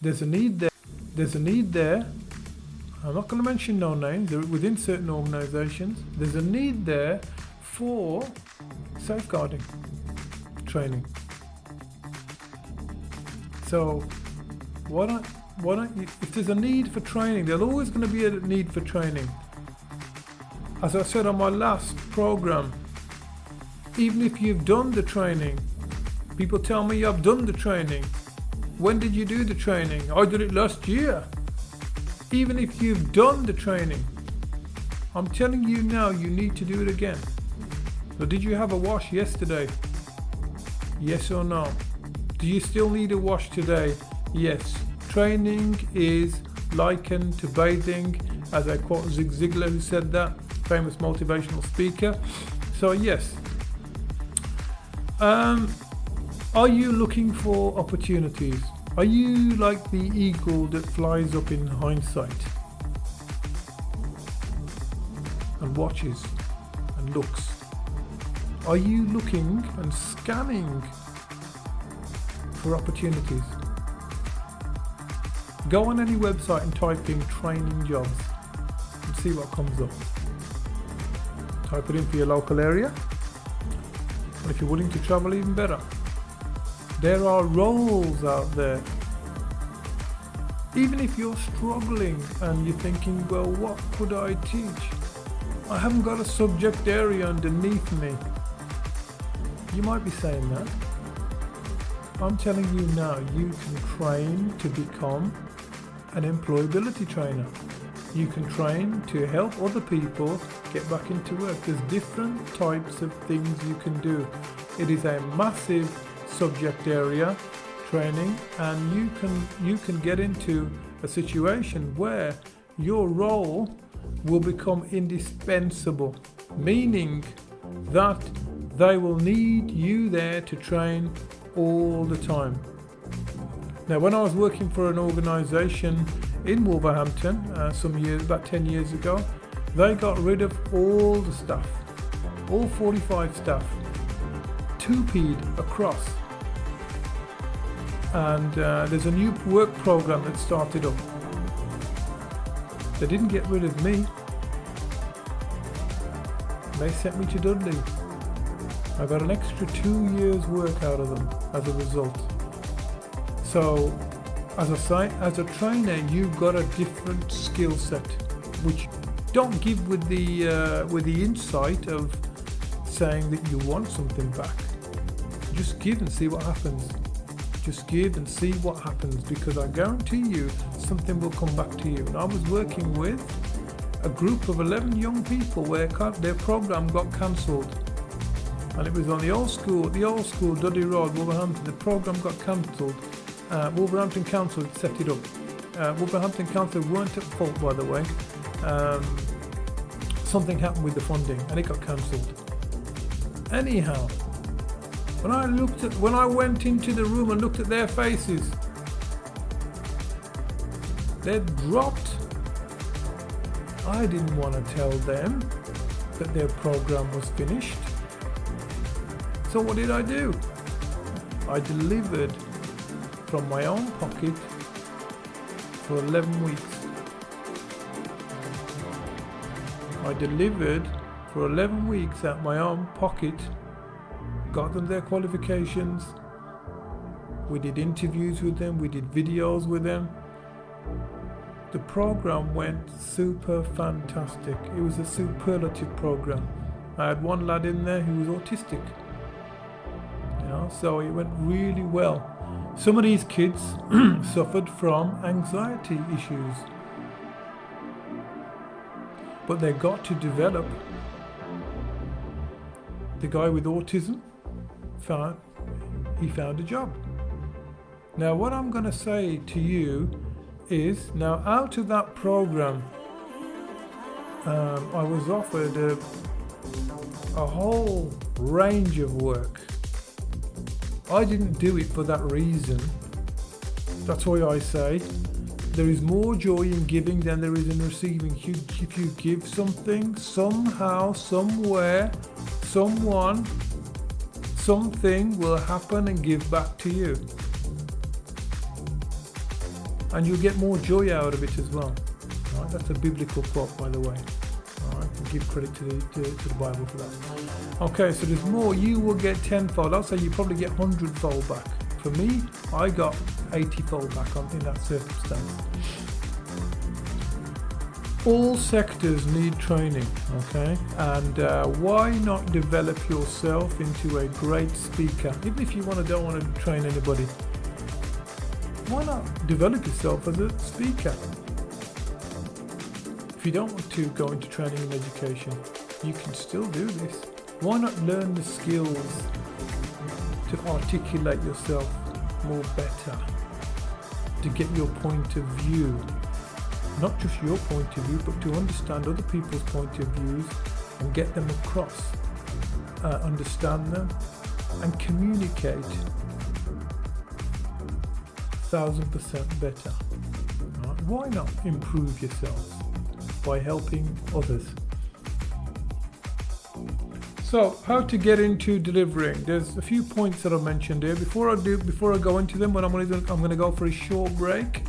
There's a need there. There's a need there. I'm not going to mention no names. They're within certain organisations. There's a need there for safeguarding training. So why don't you, if there's a need for training, there's always going to be a need for training. As I said on my last program, even if you've done the training, people tell me I've done the training. When did you do the training? I did it last year. Even if you've done the training, I'm telling you now, you need to do it again. So did you have a wash yesterday? Yes or no? Do you still need a wash today? Yes. Training is likened to bathing, as I quote Zig Ziglar, who said that, famous motivational speaker. So yes. Are you looking for opportunities? Are you like the eagle that flies up in hindsight and watches and looks? Are you looking and scanning for opportunities? Go on any website and type in training jobs and see what comes up. Type it in for your local area. And if you're willing to travel, even better. There are roles out there. Even if you're struggling and you're thinking, well, what could I teach? I haven't got a subject area underneath me. You might be saying that. I'm telling you now, you can train to become an employability trainer. You can train to help other people get back into work. There's different types of things you can do. It is a massive subject area, training, and you can get into a situation where your role will become indispensable, meaning that they will need you there to train all the time. Now, when I was working for an organisation in Wolverhampton about 10 years ago, they got rid of all the staff, all 45 staff, 2P'd across. And there's a new work program that started up. They didn't get rid of me. They sent me to Dudley. I got an extra 2 years work out of them as a result. So, as a trainer, you've got a different skill set, which don't give with the insight of saying that you want something back. Just give and see what happens. Just give and see what happens, because I guarantee you something will come back to you. And I was working with a group of 11 young people where their program got cancelled. And it was on the old school, Dudley Road, Wolverhampton. The program got cancelled. Wolverhampton Council had set it up. Wolverhampton Council weren't at fault, by the way. Something happened with the funding and it got cancelled. Anyhow, when I went into the room and looked at their faces, they'd dropped. I didn't want to tell them that their program was finished. So what did I do? I delivered from my own pocket for 11 weeks. I delivered for 11 weeks out my own pocket, got them their qualifications. We did interviews with them, we did videos with them. The program went super fantastic. It was a superlative program. I had one lad in there who was autistic. So it went really well. Some of these kids suffered from anxiety issues, but they got to develop. The guy with autism found a job. Now, what I'm going to say to you is, now out of that program, I was offered a whole range of work. I didn't do it for that reason. That's why I say there is more joy in giving than there is in receiving. If you give something, somehow, somewhere, someone, something will happen and give back to you. and you'll get more joy out of it as well. All right, that's a biblical quote, by the way. All right, give credit to the Bible for that. Okay, so there's more. You will get tenfold. I'll say you probably get 100-fold back. For me, I got 80-fold back in that circumstance. All sectors need training, okay? And why not develop yourself into a great speaker? Even if you don't want to train anybody, why not develop yourself as a speaker? If you don't want to go into training and education, you can still do this. Why not learn the skills to articulate yourself more better, to get your point of view? Not just your point of view, but to understand other people's point of views and get them across, understand them and communicate 1000% better. Right? Why not improve yourselves by helping others? So, how to get into delivering? There's a few points that I mentioned here. Before I go into them, what I'm going to do, I'm going to go for a short break.